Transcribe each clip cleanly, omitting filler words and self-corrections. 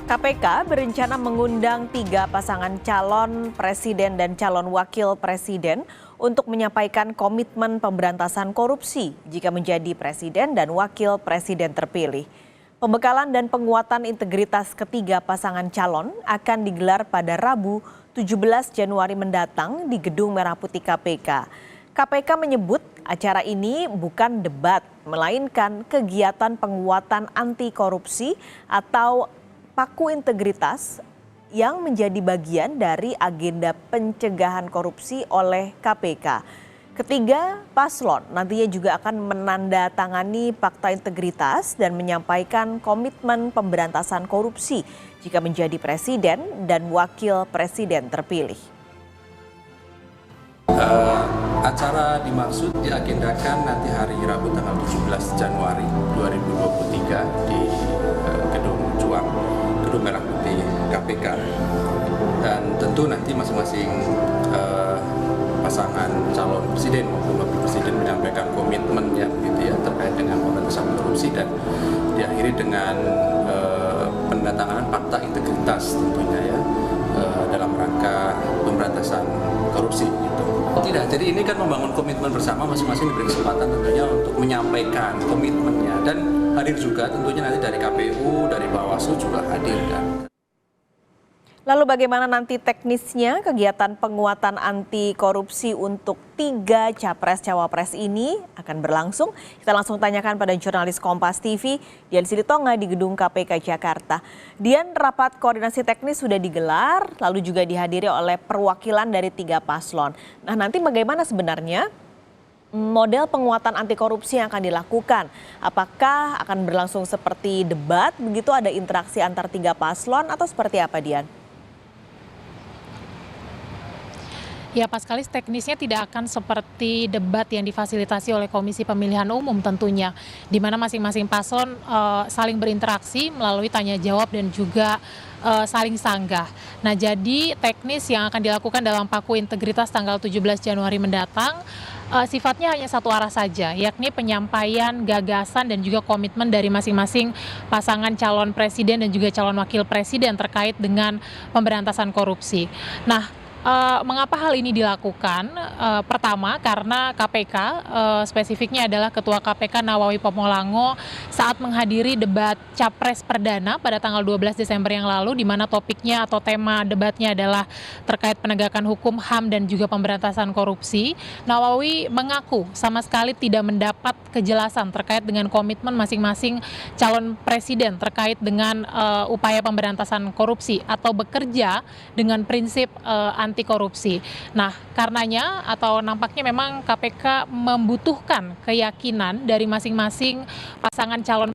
KPK berencana mengundang 3 pasangan calon presiden dan calon wakil presiden untuk menyampaikan komitmen pemberantasan korupsi jika menjadi presiden dan wakil presiden terpilih. Pembekalan dan penguatan integritas ketiga pasangan calon akan digelar pada Rabu 17 Januari mendatang di Gedung Merah Putih KPK. KPK menyebut acara ini bukan debat, melainkan kegiatan penguatan anti korupsi atau paku integritas yang menjadi bagian dari agenda pencegahan korupsi oleh KPK. Ketiga paslon nantinya juga akan menandatangani fakta integritas dan menyampaikan komitmen pemberantasan korupsi jika menjadi presiden dan wakil presiden terpilih. Acara dimaksud diagendakan nanti hari Rabu tanggal 17 Januari 2023 di Gedung Juang, Gedung Merah Putih KPK. Dan tentu nanti masing-masing pasangan calon presiden maupun wakil presiden menyampaikan komitmennya gitu ya, terkait dengan pemberantasan korupsi dan diakhiri dengan penandatanganan fakta integritas tentunya ya dalam rangka pemberantasan korupsi gitu. Tidak, jadi ini kan membangun komitmen bersama, masing-masing diberi kesempatan tentunya untuk menyampaikan komitmennya dan hadir juga tentunya nanti dari KPU, dari Bawaslu juga hadir kan. Lalu bagaimana nanti teknisnya kegiatan penguatan anti korupsi untuk 3 capres-cawapres ini akan berlangsung? Kita langsung tanyakan pada jurnalis Kompas TV, Dian Silitonga di Gedung KPK Jakarta. Dian, rapat koordinasi teknis sudah digelar, lalu juga dihadiri oleh perwakilan dari 3 paslon. Nah, nanti bagaimana sebenarnya model penguatan anti korupsi yang akan dilakukan? Apakah akan berlangsung seperti debat, begitu ada interaksi antar 3 paslon atau seperti apa, Dian? Ya, Paskalis, teknisnya tidak akan seperti debat yang difasilitasi oleh Komisi Pemilihan Umum tentunya, di mana masing-masing paslon saling berinteraksi melalui tanya jawab dan juga saling sanggah. Nah, jadi teknis yang akan dilakukan dalam paku integritas tanggal 17 Januari mendatang sifatnya hanya satu arah saja, yakni penyampaian gagasan dan juga komitmen dari masing-masing pasangan calon presiden dan juga calon wakil presiden terkait dengan pemberantasan korupsi. Nah, mengapa hal ini dilakukan? Pertama, karena KPK, spesifiknya adalah Ketua KPK Nawawi Pomolango saat menghadiri debat Capres Perdana pada tanggal 12 Desember yang lalu, di mana topiknya atau tema debatnya adalah terkait penegakan hukum, HAM, dan juga pemberantasan korupsi. Nawawi mengaku sama sekali tidak mendapat kejelasan terkait dengan komitmen masing-masing calon presiden terkait dengan upaya pemberantasan korupsi atau bekerja dengan prinsip anti korupsi. Nah, karenanya atau nampaknya memang KPK membutuhkan keyakinan dari masing-masing pasangan calon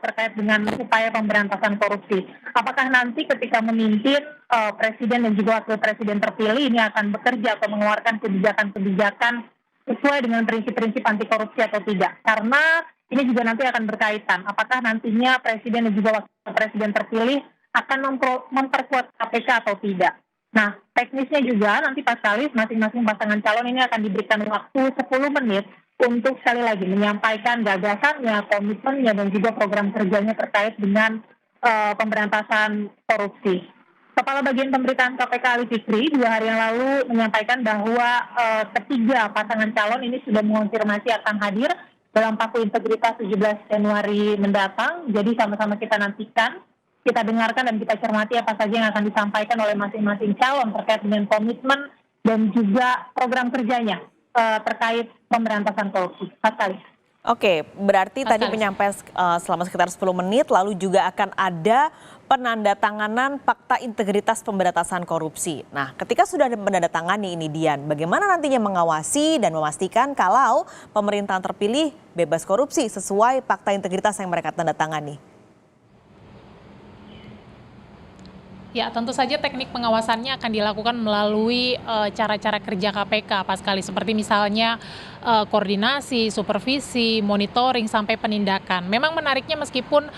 terkait dengan upaya pemberantasan korupsi. Apakah nanti ketika memimpin presiden dan juga wakil presiden terpilih ini akan bekerja atau mengeluarkan kebijakan-kebijakan sesuai dengan prinsip-prinsip anti korupsi atau tidak? Karena ini juga nanti akan berkaitan. Apakah nantinya presiden dan juga wakil presiden terpilih akan memperkuat KPK atau tidak? Nah, teknisnya juga nanti Paskalis masing-masing pasangan calon ini akan diberikan waktu 10 menit untuk sekali lagi menyampaikan gagasannya, komitmennya, dan juga program kerjanya terkait dengan pemberantasan korupsi. Kepala Bagian Pemberitaan KPK Ali Fikri 2 hari yang lalu menyampaikan bahwa ketiga pasangan calon ini sudah mengonfirmasi akan hadir dalam paku integritas 17 Januari mendatang. Jadi sama-sama kita nantikan, kita dengarkan dan kita cermati apa saja yang akan disampaikan oleh masing-masing calon terkait dengan komitmen dan juga program kerjanya terkait pemberantasan korupsi. Paskalis. Oke, berarti tadi penyampaian selama sekitar 10 menit, lalu juga akan ada penandatanganan fakta integritas pemberantasan korupsi. Nah, ketika sudah ada penandatangani ini, Dian, bagaimana nantinya mengawasi dan memastikan kalau pemerintahan terpilih bebas korupsi sesuai fakta integritas yang mereka tandatangani? Ya, tentu saja teknik pengawasannya akan dilakukan melalui cara-cara kerja KPK, Paskalis. Seperti misalnya koordinasi, supervisi, monitoring, sampai penindakan. Memang menariknya meskipun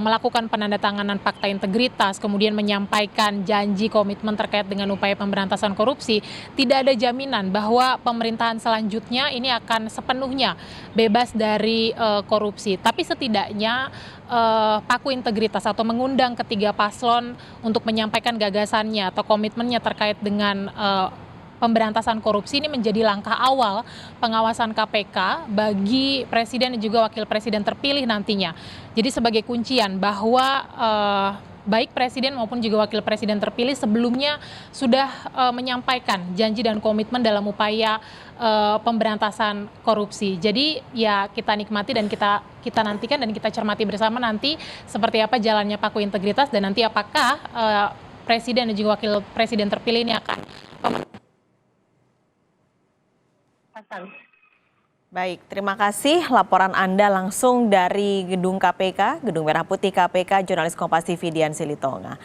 melakukan penandatanganan fakta integritas, kemudian menyampaikan janji komitmen terkait dengan upaya pemberantasan korupsi, tidak ada jaminan bahwa pemerintahan selanjutnya ini akan sepenuhnya bebas dari korupsi. Tapi setidaknya paku integritas atau mengundang ketiga paslon untuk menyampaikan gagasannya atau komitmennya terkait dengan pemberantasan korupsi ini menjadi langkah awal pengawasan KPK bagi presiden dan juga wakil presiden terpilih nantinya. Jadi sebagai kuncian bahwa baik presiden maupun juga wakil presiden terpilih sebelumnya sudah menyampaikan janji dan komitmen dalam upaya pemberantasan korupsi. Jadi ya kita nikmati dan kita nantikan dan kita cermati bersama nanti seperti apa jalannya paku integritas dan nanti apakah presiden dan juga wakil presiden terpilih ini akan Baik, terima kasih laporan Anda langsung dari Gedung KPK, Gedung Merah Putih KPK, jurnalis Kompas TV Dian Silitonga.